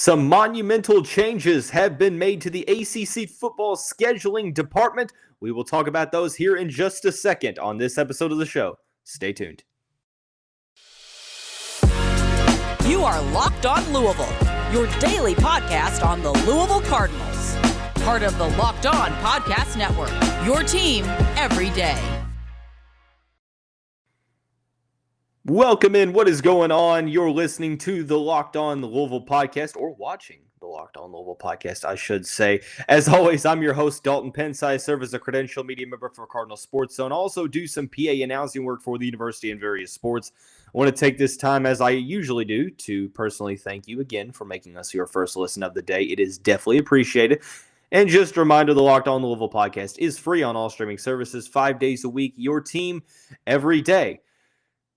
Some monumental changes have been made to the ACC football scheduling department. We will talk about those here in just a second on this episode of the show. Stay tuned. You are Locked On Louisville, your daily podcast on the Louisville Cardinals. Part of the Locked On Podcast Network, your team every day. Welcome in. What is going on? You're listening to the Locked On Louisville podcast, or watching the Locked On Louisville podcast, I should say. As always, I'm your host, Dalton Pence. I serve as a credential media member for Cardinal Sports Zone. Also do some PA announcing work for the university in various sports. I want to take this time, as I usually do, to personally thank you again for making us your first listen of the day. It is definitely appreciated. And just a reminder, the Locked On Louisville podcast is free on all streaming services, 5 days a week, your team every day.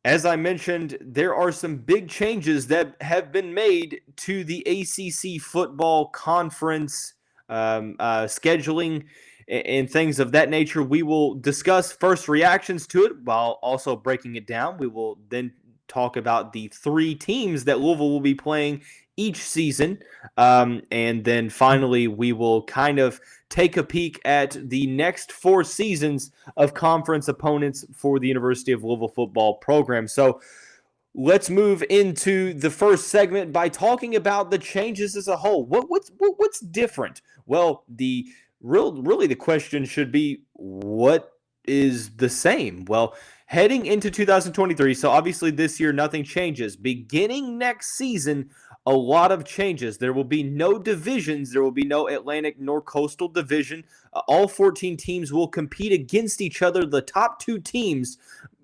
As I mentioned, there are some big changes that have been made to the ACC football conference scheduling and things of that nature. We will discuss first reactions to it while also breaking it down. We will then talk about the three teams that Louisville will be playing each season. And then finally, we will kind of take a peek at the next 4 seasons of conference opponents for the University of Louisville football program. So let's move into the first segment by talking about the changes as a whole. What's different? Well, really the question should be, what is the same? Well, heading into 2023, so obviously this year nothing changes. Beginning next season, a lot of changes. There will be no divisions. There will be no Atlantic nor Coastal division. All 14 teams will compete against each other. The top 2 teams,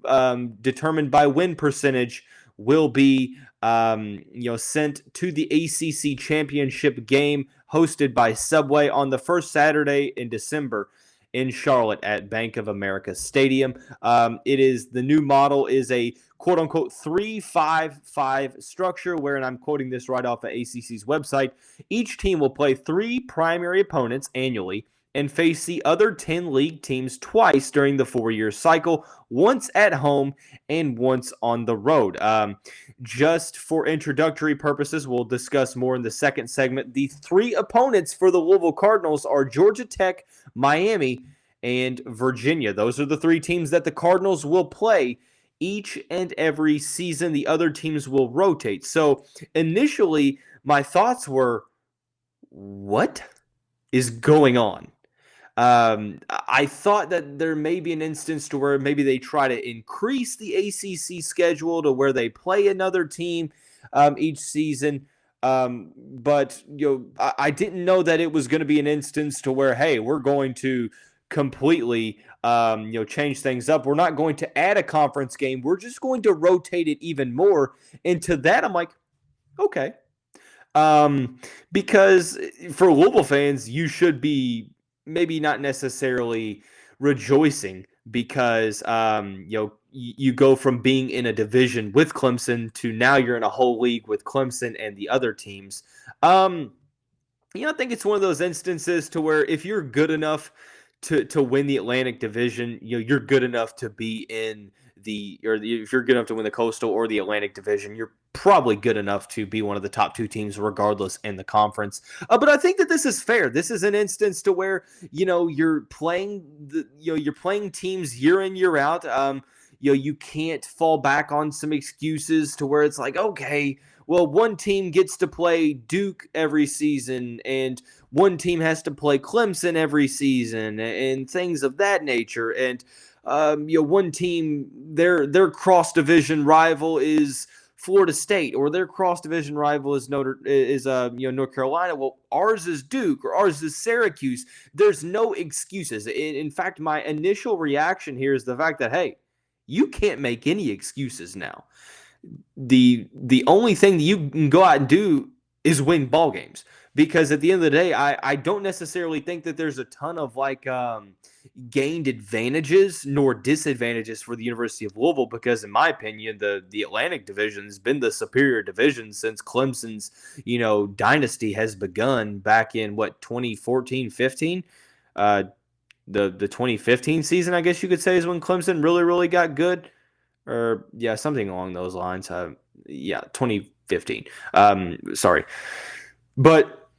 determined by win percentage, will be sent to the ACC championship game hosted by Subway on the first Saturday in December in Charlotte at Bank of America Stadium. The new model is a quote-unquote 3-5-5 structure, wherein I'm quoting this right off of ACC's website. Each team will play 3 primary opponents annually and face the other 10 league teams twice during the 4-year cycle, once at home and once on the road. Just for introductory purposes, we'll discuss more in the second segment. The 3 opponents for the Louisville Cardinals are Georgia Tech, Miami, and Virginia. Those are the 3 teams that the Cardinals will play each and every season. The other teams will rotate. So initially, my thoughts were, what is going on? I thought that there may be an instance to where maybe they try to increase the ACC schedule to where they play another team each season. But I didn't know that it was going to be an instance to where, hey, we're going to completely change things up. We're not going to add a conference game. We're just going to rotate it even more. And to that, I'm like, okay. Because for Louisville fans, you should be maybe not necessarily rejoicing because you go from being in a division with Clemson to now you're in a whole league with Clemson and the other teams. I think it's one of those instances to where if you're good enough to win the Atlantic Division, you're good enough to be in if you're good enough to win the Coastal or the Atlantic Division, you're probably good enough to be one of the top 2 teams regardless in the conference. But I think that this is fair. This is an instance to where, you're playing teams year in, year out. You can't fall back on some excuses to where it's like, okay, well, one team gets to play Duke every season and one team has to play Clemson every season and things of that nature. And one team, their cross-division rival is Florida State, or their cross-division rival is North Carolina. Well, ours is Duke, or ours is Syracuse. There's no excuses. In fact, my initial reaction here is the fact that, hey, you can't make any excuses now. The only thing that you can go out and do is win ball games. Because at the end of the day, I don't necessarily think that there's a ton of gained advantages nor disadvantages for the University of Louisville, because in my opinion, the Atlantic Division has been the superior division since Clemson's, dynasty has begun back in 2014-15. The 2015 season, I guess you could say, is when Clemson really, really got good. Or yeah, something along those lines. 2015. Sorry. But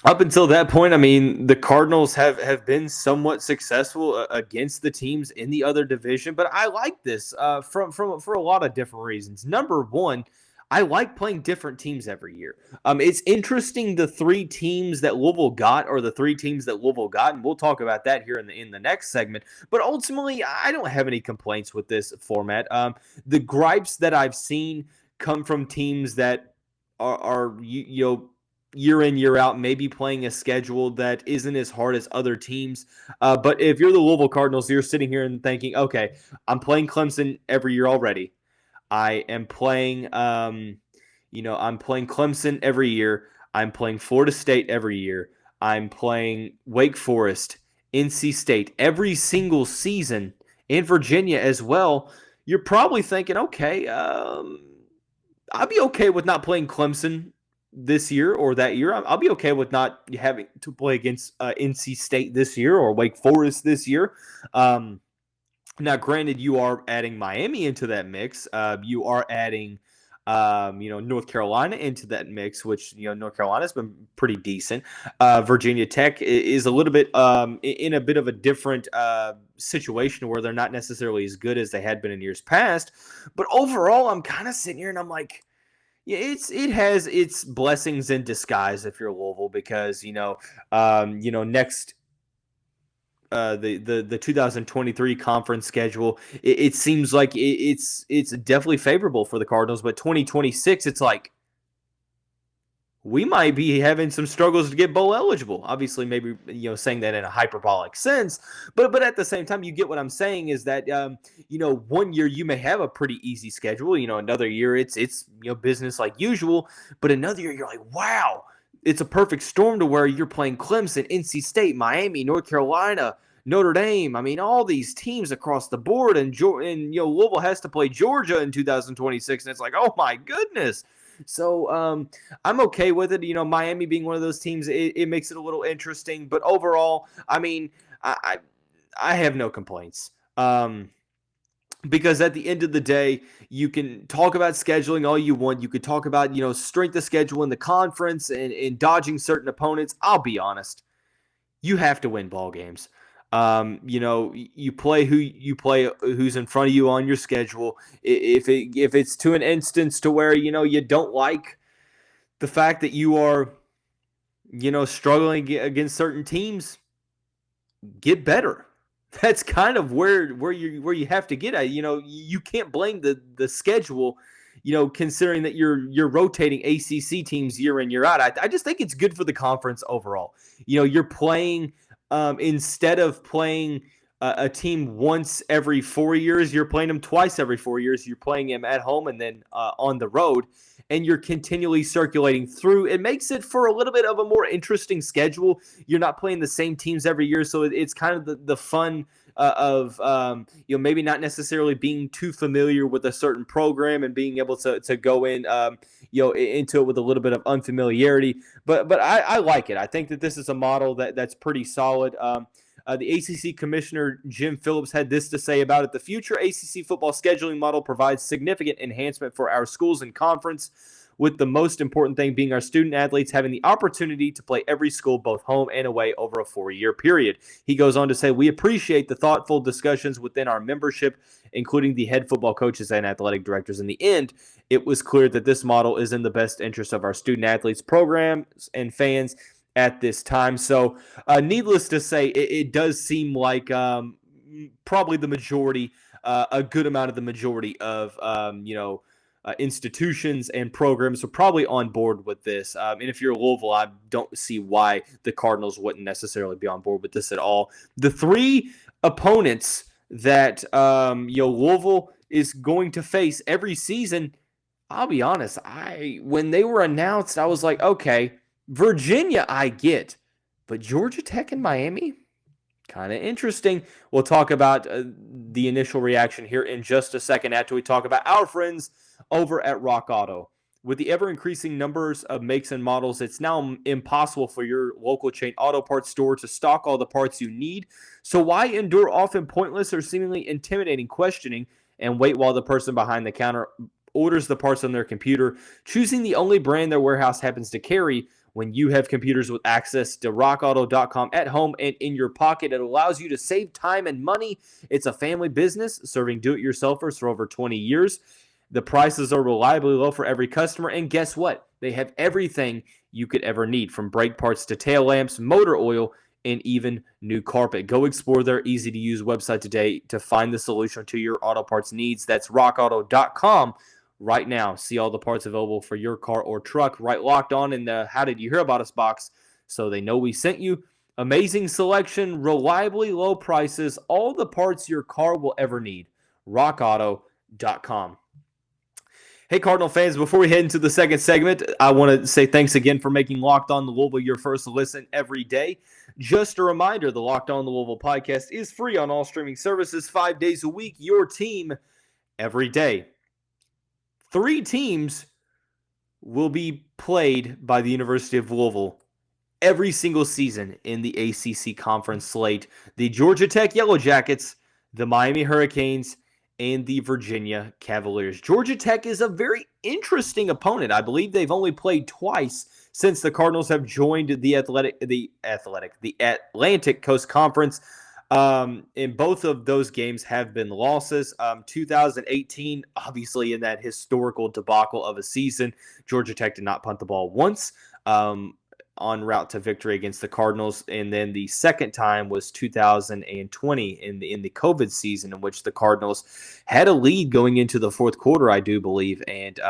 up until that point, I mean, the Cardinals have been somewhat successful against the teams in the other division. But I like this from for a lot of different reasons. Number one, I like playing different teams every year. It's interesting the three teams that Louisville got, or the three teams that Louisville got, and we'll talk about that here in the next segment. But ultimately, I don't have any complaints with this format. The gripes that I've seen come from teams that are you know, year in, year out, maybe playing a schedule that isn't as hard as other teams. But if you're the Louisville Cardinals, you're sitting here and thinking, okay, I'm playing Clemson every year already. I am playing, I'm playing Clemson every year. I'm playing Florida State every year. I'm playing Wake Forest, NC State every single season, and Virginia as well. You're probably thinking, okay, I'll be okay with not playing Clemson this year or that year. I'll be okay with not having to play against NC State this year or Wake Forest this year. Now, granted, you are adding Miami into that mix. You are adding, North Carolina into that mix, which, North Carolina's been pretty decent. Virginia Tech is a little bit in a bit of a different situation where they're not necessarily as good as they had been in years past. But overall, I'm kind of sitting here and I'm like, yeah, it has its blessings in disguise if you're Louisville, because next the 2023 conference schedule, it seems like it's definitely favorable for the Cardinals, but 2026, it's like we might be having some struggles to get bowl eligible. Obviously, maybe saying that in a hyperbolic sense, but at the same time, you get what I'm saying is that 1 year you may have a pretty easy schedule. Another year it's business like usual, but another year you're like, wow, it's a perfect storm to where you're playing Clemson, NC State, Miami, North Carolina, Notre Dame. I mean, all these teams across the board, and Louisville has to play Georgia in 2026, and it's like, oh my goodness. So I'm okay with it. Miami being one of those teams, it makes it a little interesting. But overall, I mean, I have no complaints. Because at the end of the day, you can talk about scheduling all you want. You could talk about, strength of schedule in the conference and dodging certain opponents. I'll be honest. You have to win ball games. You play who's in front of you on your schedule. If it's to an instance to where, you don't like the fact that you are, struggling against certain teams, get better. That's kind of where you have to get at. You can't blame the schedule, considering that you're rotating ACC teams year in, year out. I just think it's good for the conference overall. You're playing instead of playing a team once every 4 years, you're playing them twice every 4 years. You're playing them at home and then on the road, and you're continually circulating through. It makes it for a little bit of a more interesting schedule. You're not playing the same teams every year, so it's kind of the fun of maybe not necessarily being too familiar with a certain program and being able to go in into it with a little bit of unfamiliarity. But I like it. I think that this is a model that's pretty solid. The ACC Commissioner Jim Phillips had this to say about it. The future ACC football scheduling model provides significant enhancement for our schools and conference, with the most important thing being our student athletes having the opportunity to play every school, both home and away, over a 4-year period. He goes on to say, we appreciate the thoughtful discussions within our membership, including the head football coaches and athletic directors. In the end, it was clear that this model is in the best interest of our student athletes, programs, and fans at this time. So needless to say, it does seem like probably the majority, a good amount of the majority of, institutions and programs are probably on board with this. And if you're Louisville, I don't see why the Cardinals wouldn't necessarily be on board with this at all. The three opponents that Louisville is going to face every season, I'll be honest, when they were announced, I was like, okay, Virginia I get, but Georgia Tech and Miami, kind of interesting. We'll talk about the initial reaction here in just a second after we talk about our friends over at Rock Auto. With the ever-increasing numbers of makes and models, it's now impossible for your local chain auto parts store to stock all the parts you need. So why endure often pointless or seemingly intimidating questioning and wait while the person behind the counter orders the parts on their computer, choosing the only brand their warehouse happens to carry. When you have computers with access to RockAuto.com at home and in your pocket, it allows you to save time and money. It's a family business serving do-it-yourselfers for over 20 years. The prices are reliably low for every customer, and guess what? They have everything you could ever need, from brake parts to tail lamps, motor oil, and even new carpet. Go explore their easy-to-use website today to find the solution to your auto parts needs. That's RockAuto.com. Right now, see all the parts available for your car or truck. Right Locked On in the How Did You Hear About Us box so they know we sent you. Amazing selection, reliably low prices, all the parts your car will ever need. RockAuto.com. Hey, Cardinal fans, before we head into the second segment, I want to say thanks again for making Locked On Louisville your first listen every day. Just a reminder, the Locked On Louisville podcast is free on all streaming services 5 days a week. Your team every day. 3 teams will be played by the University of Louisville every single season in the ACC conference slate. The Georgia Tech Yellow Jackets, the Miami Hurricanes, and the Virginia Cavaliers. Georgia Tech is a very interesting opponent. I believe they've only played twice since the Cardinals have joined the Atlantic Coast Conference. And both of those games have been losses. 2018, obviously in that historical debacle of a season, Georgia Tech did not punt the ball once en route to victory against the Cardinals. And then the second time was 2020 in the COVID season, in which the Cardinals had a lead going into the fourth quarter, I do believe, and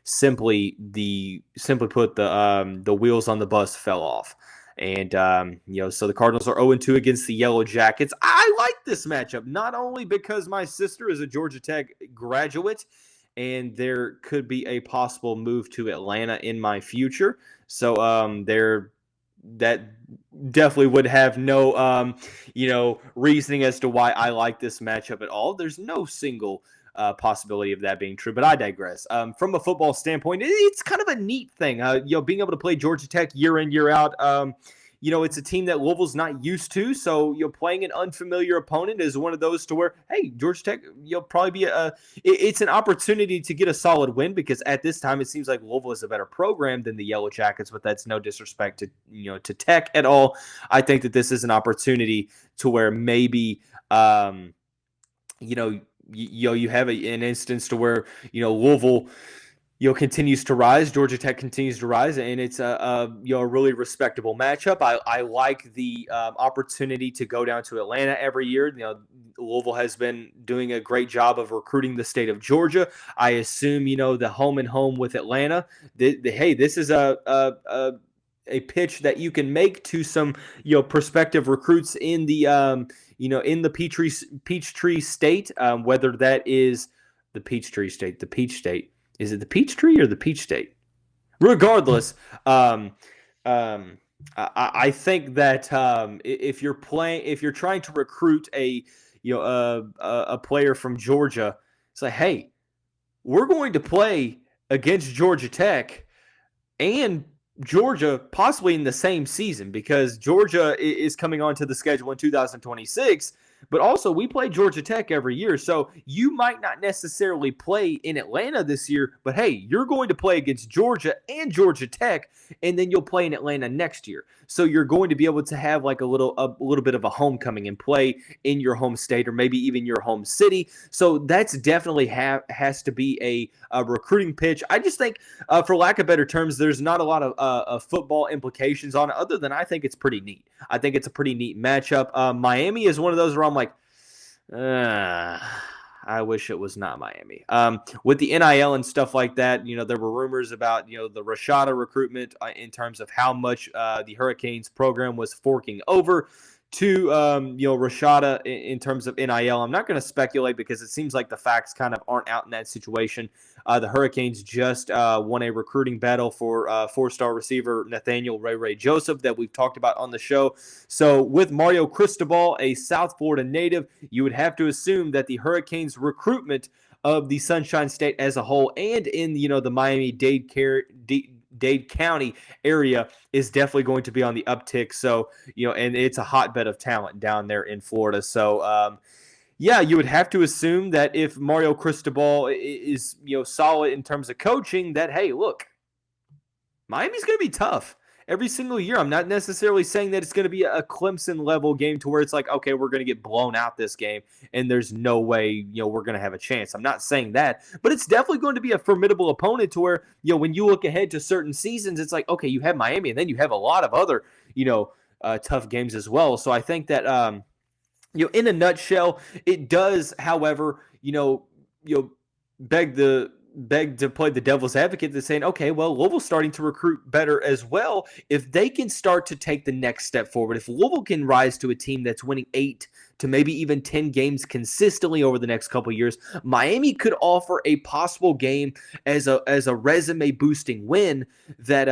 simply put, the wheels on the bus fell off. And, so the Cardinals are 0-2 against the Yellow Jackets. I like this matchup, not only because my sister is a Georgia Tech graduate and there could be a possible move to Atlanta in my future. So that definitely would have no, reasoning as to why I like this matchup at all. There's no single possibility of that being true, but I digress. From a football standpoint, it's kind of a neat thing, being able to play Georgia Tech year in, year out. It's a team that Louisville's not used to, so playing an unfamiliar opponent is one of those to where, hey, Georgia Tech, probably be it's an opportunity to get a solid win, because at this time it seems like Louisville is a better program than the Yellow Jackets, but that's no disrespect to Tech at all. I think that this is an opportunity to where maybe you have an instance to where Louisville continues to rise, Georgia Tech continues to rise, and it's a really respectable matchup. I like the opportunity to go down to Atlanta every year. Louisville has been doing a great job of recruiting the state of Georgia. I assume the home and home with Atlanta. Hey, this is a pitch that you can make to some prospective recruits in the in the Peachtree State, whether that is the Peachtree State, the Peach State. Is it the Peachtree or the Peach State? Regardless, I think that if you're trying to recruit a player from Georgia, it's like, hey, we're going to play against Georgia Tech and Georgia possibly in the same season, because Georgia is coming onto the schedule in 2026, but also we play Georgia Tech every year. So you might not necessarily play in Atlanta this year, but hey, you're going to play against Georgia and Georgia Tech, and then you'll play in Atlanta next year. So you're going to be able to have like a little bit of a homecoming and play in your home state or maybe even your home city. So that's definitely has to be a recruiting pitch. I just think, for lack of better terms, there's not a lot of football implications on it, other than I think it's pretty neat. I think it's a pretty neat matchup. Miami is one of those where I'm like, I wish it was not Miami. With the NIL and stuff like that, there were rumors about, the Rashada recruitment in terms of how much the Hurricanes program was forking over to, Rashada in terms of NIL. I'm not going to speculate because it seems like the facts kind of aren't out in that situation. The Hurricanes just won a recruiting battle for 4-star receiver Nathaniel Ray Joseph that we've talked about on the show. So with Mario Cristobal, a South Florida native, you would have to assume that the Hurricanes recruitment of the Sunshine State as a whole and in, the Miami-Dade County area is definitely going to be on the uptick. So, and it's a hotbed of talent down there in Florida. So, yeah, you would have to assume that if Mario Cristobal is solid in terms of coaching, that hey, look, Miami's going to be tough every single year. I'm not necessarily saying that it's going to be a Clemson level game to where it's like, okay, we're going to get blown out this game and there's no way, we're going to have a chance. I'm not saying that, but it's definitely going to be a formidable opponent to where, when you look ahead to certain seasons, it's like, okay, you have Miami and then you have a lot of other, tough games as well. So I think that, in a nutshell, it does, however, beg to play the devil's advocate that's saying, okay, well, Louisville's starting to recruit better as well. If they can start to take the next step forward, if Louisville can rise to a team that's winning 8 to maybe even 10 games consistently over the next couple of years, Miami could offer a possible game as a resume boosting win that,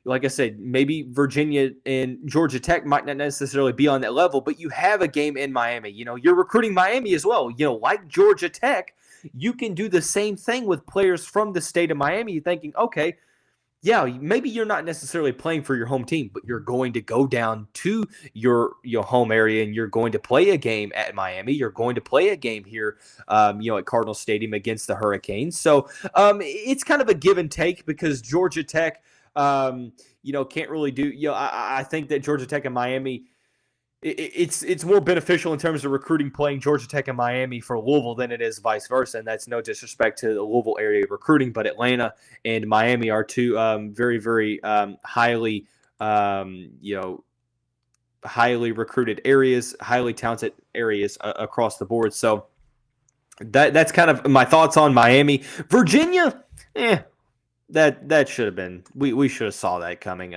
like I said, maybe Virginia and Georgia Tech might not necessarily be on that level, but you have a game in Miami. You're recruiting Miami as well. Like Georgia Tech, you can do the same thing with players from the state of Miami. You're thinking, okay, yeah, maybe you're not necessarily playing for your home team, but you're going to go down to your home area and you're going to play a game at Miami. You're going to play a game here, at Cardinal Stadium against the Hurricanes. So it's kind of a give and take because Georgia Tech, can't really do. I think that Georgia Tech and Miami, it's more beneficial in terms of recruiting playing Georgia Tech and Miami for Louisville than it is vice versa. And that's no disrespect to the Louisville area recruiting, but Atlanta and Miami are two very, very highly, highly recruited areas, highly talented areas across the board. So that's kind of my thoughts on Miami. Virginia, that should have been, we should have saw that coming.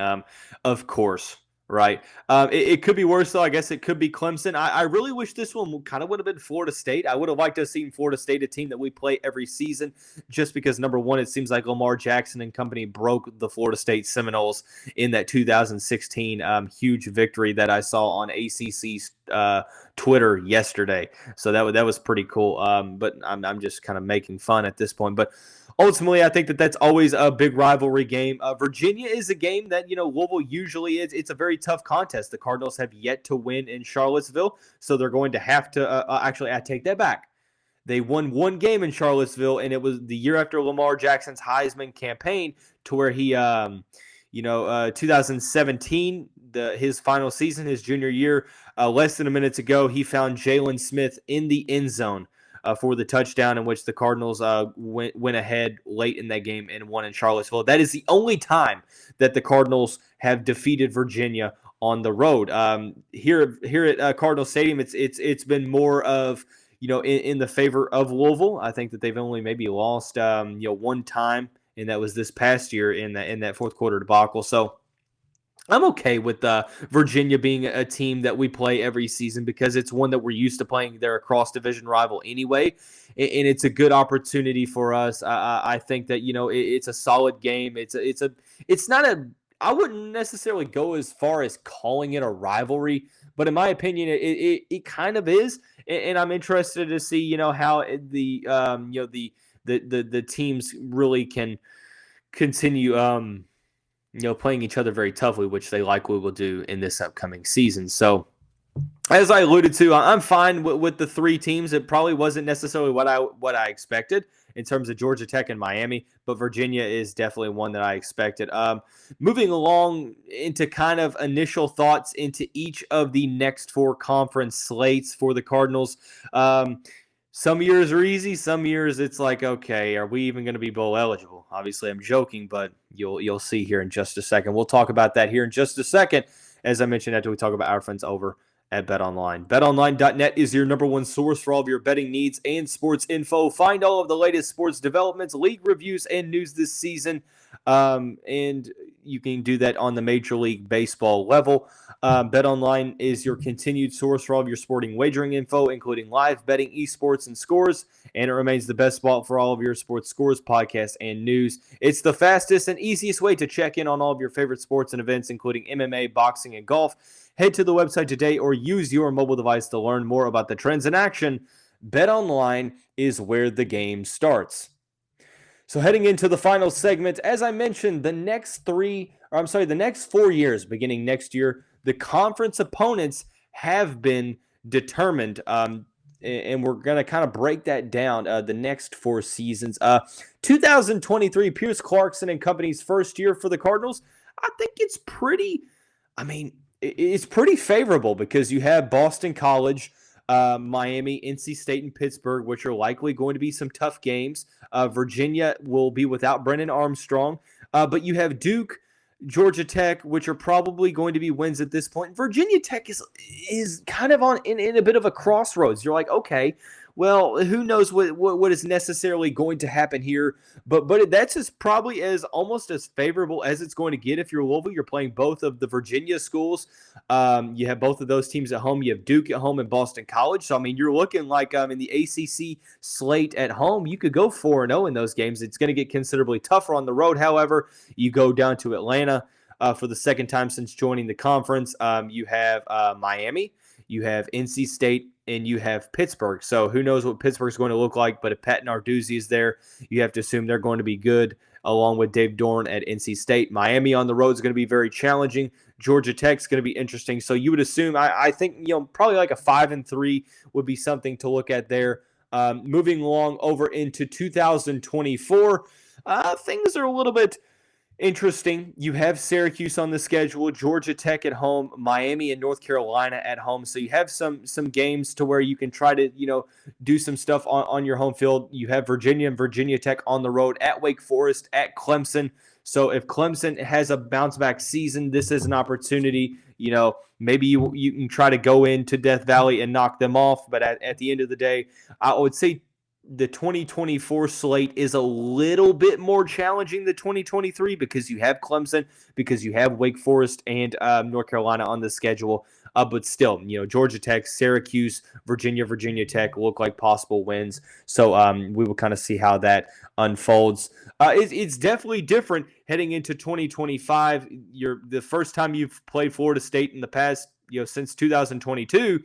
Of course. Right. It could be worse, though. I guess it could be Clemson. I really wish this one kind of would have been Florida State. I would have liked to have seen Florida State, a team that we play every season, just because, number one, it seems like Lamar Jackson and company broke the Florida State Seminoles in that 2016 huge victory that I saw on ACC's Twitter yesterday. So that was pretty cool. But I'm just kind of making fun at this point. But ultimately, I think that that's always a big rivalry game. Virginia is a game that, Louisville usually is. It's a very tough contest. The Cardinals have yet to win in Charlottesville, so they're going to have to actually, I take that back. They won one game in Charlottesville, and it was the year after Lamar Jackson's Heisman campaign to where he, 2017, his final season, his junior year, less than a minute to go, he found Jalen Smith in the end zone for the touchdown in which the Cardinals went ahead late in that game and won in Charlottesville. That is the only time that the Cardinals have defeated Virginia on the road. Here at Cardinal Stadium, it's been more of in the favor of Louisville. I think that they've only maybe lost one time, and that was this past year in that fourth quarter debacle. So I'm okay with Virginia being a team that we play every season because it's one that we're used to playing. They're a cross-division rival anyway, and it's a good opportunity for us. I think that it's a solid game. It's not a. I wouldn't necessarily go as far as calling it a rivalry, but in my opinion, it kind of is. And I'm interested to see how the teams really can continue. Playing each other very toughly, which they likely will do in this upcoming season. So, as I alluded to, I'm fine with the three teams. It probably wasn't necessarily what I expected in terms of Georgia Tech and Miami, but Virginia is definitely one that I expected. Moving along into kind of initial thoughts into each of the next 4 conference slates for the Cardinals. Some years are easy. Some years it's like, okay, are we even going to be bowl eligible? Obviously, I'm joking, but you'll see here in just a second. We'll talk about that here in just a second, as I mentioned, after we talk about our friends over at BetOnline. BetOnline.net is your number one source for all of your betting needs and sports info. Find all of the latest sports developments, league reviews, and news this season. And you can do that on the Major League Baseball level. BetOnline is your continued source for all of your sporting wagering info, including live betting, esports, and scores. And it remains the best spot for all of your sports scores, podcasts, and news. It's the fastest and easiest way to check in on all of your favorite sports and events, including MMA, boxing, and golf. Head to the website today or use your mobile device to learn more about the trends in action. BetOnline is where the game starts. So heading into the final segment, as I mentioned, the next 4 years, beginning next year, the conference opponents have been determined. and we're going to kind of break that down the next 4 seasons. 2023, Pierce Clarkson and company's first year for the Cardinals. I think it's pretty, it's pretty favorable because you have Boston College, Miami, NC State, and Pittsburgh, which are likely going to be some tough games. Virginia will be without Brennan Armstrong, but you have Duke, Georgia Tech, which are probably going to be wins at this point. Virginia Tech is kind of in a bit of a crossroads. You're like, okay, well, who knows what is necessarily going to happen here, but that's probably almost as favorable as it's going to get if you're Louisville. You're playing both of the Virginia schools. You have both of those teams at home. You have Duke at home and Boston College. So, I mean, you're looking like in the ACC slate at home, you could go 4-0 in those games. It's going to get considerably tougher on the road. However, you go down to Atlanta for the second time since joining the conference. You have Miami, you have NC State, and you have Pittsburgh. So who knows what Pittsburgh's going to look like, but if Pat Narduzzi is there, you have to assume they're going to be good, along with Dave Dorn at NC State. Miami on the road is going to be very challenging. Georgia Tech's going to be interesting. So you would assume, I think, probably like a 5-3 would be something to look at there. Moving along over into 2024, things are a little bit interesting. You have Syracuse on the schedule, Georgia Tech at home, Miami and North Carolina at home. So you have some games to where you can try to, do some stuff on your home field. You have Virginia and Virginia Tech on the road, at Wake Forest, at Clemson. So if Clemson has a bounce back season, this is an opportunity. Maybe you can try to go into Death Valley and knock them off. But at the end of the day, I would say the 2024 slate is a little bit more challenging than 2023 because you have Clemson, because you have Wake Forest and North Carolina on the schedule. But still, Georgia Tech, Syracuse, Virginia Tech look like possible wins. So we will kind of see how that unfolds. It's definitely different heading into 2025. The first time you've played Florida State in the past, since 2022,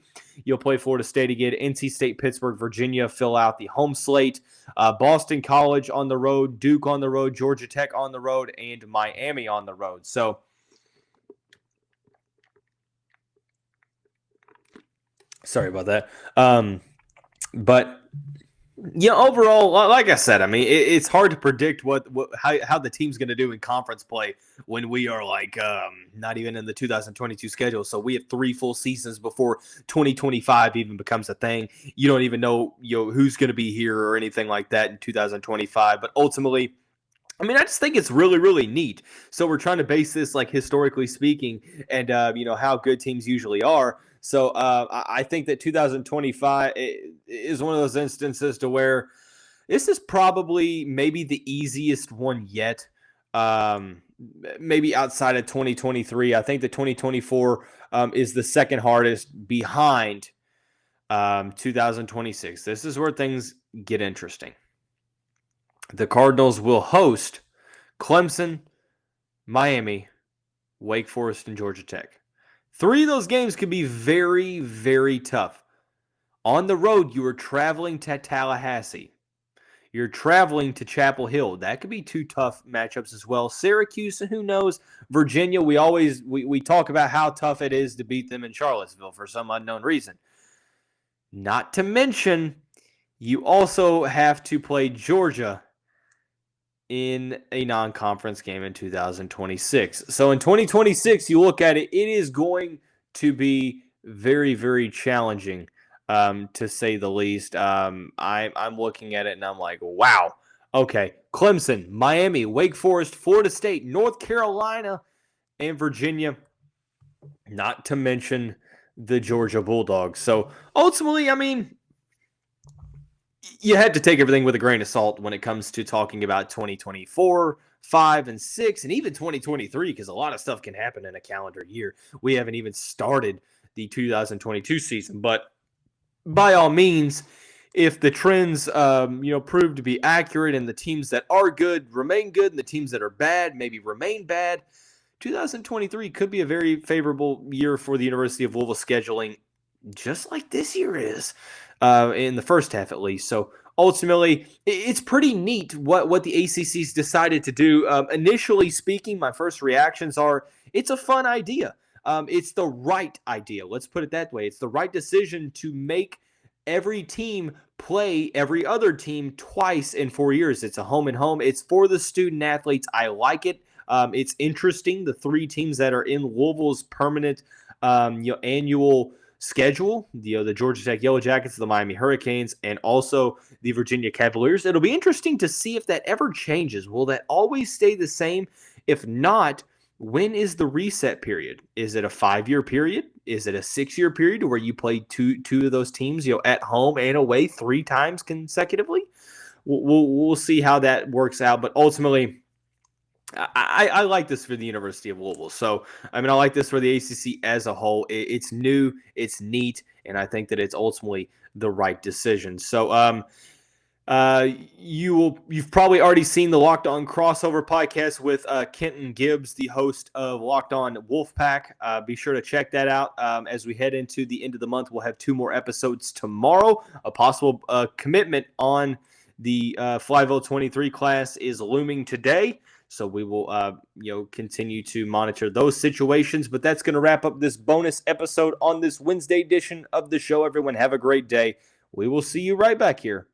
you'll play Florida State again. NC State, Pittsburgh, Virginia fill out the home slate. Boston College on the road, Duke on the road, Georgia Tech on the road, and Miami on the road. So, sorry about that. But overall, like I said, it's hard to predict how the team's going to do in conference play when we are not even in the 2022 schedule. So we have 3 full seasons before 2025 even becomes a thing. You don't even know who's going to be here or anything like that in 2025. But ultimately, I just think it's really, really neat. So we're trying to base this historically speaking and, how good teams usually are. So I think that 2025 is one of those instances to where this is probably maybe the easiest one yet. Maybe outside of 2023. I think the 2024 is the second hardest behind 2026. This is where things get interesting. The Cardinals will host Clemson, Miami, Wake Forest, and Georgia Tech. 3 of those games can be very, very tough. On the road, you are traveling to Tallahassee. You're traveling to Chapel Hill. That could be 2 tough matchups as well. Syracuse, and who knows? Virginia, we talk about how tough it is to beat them in Charlottesville for some unknown reason. Not to mention, you also have to play Georgia in a non-conference game in 2026. So in 2026, you look at it, it is going to be very, very challenging, to say the least. I'm looking at it and I'm like, wow. Okay, Clemson, Miami, Wake Forest, Florida State, North Carolina, and Virginia, not to mention the Georgia Bulldogs. So ultimately, you had to take everything with a grain of salt when it comes to talking about 2024, 5, and 6, and even 2023, because a lot of stuff can happen in a calendar year. We haven't even started the 2022 season, but by all means, if the trends, prove to be accurate and the teams that are good remain good and the teams that are bad maybe remain bad, 2023 could be a very favorable year for the University of Louisville scheduling, just like this year is. In the first half, at least. So ultimately, it's pretty neat what the ACC's decided to do. Initially speaking, my first reactions are, it's a fun idea. It's the right idea. Let's put it that way. It's the right decision to make every team play every other team twice in 4 years. It's a home and home. It's for the student athletes. I like it. It's interesting. The 3 teams that are in Louisville's permanent, annual schedule, the Georgia Tech Yellow Jackets, the Miami Hurricanes, and also the Virginia Cavaliers. It'll be interesting to see if that ever changes. Will that always stay the same? If not, when is the reset period? Is it a 5-year period? Is it a 6-year period where you play two of those teams, at home and away 3 times consecutively? We'll see how that works out. But ultimately, I like this for the University of Louisville. So, I like this for the ACC as a whole. It's new, it's neat, and I think that it's ultimately the right decision. So, you've probably already seen the Locked On crossover podcast with Kenton Gibbs, the host of Locked On Wolfpack. Be sure to check that out. As we head into the end of the month, we'll have 2 more episodes tomorrow. A possible commitment on the Flyville 23 class is looming today. So we will, continue to monitor those situations. But that's going to wrap up this bonus episode on this Wednesday edition of the show. Everyone, have a great day. We will see you right back here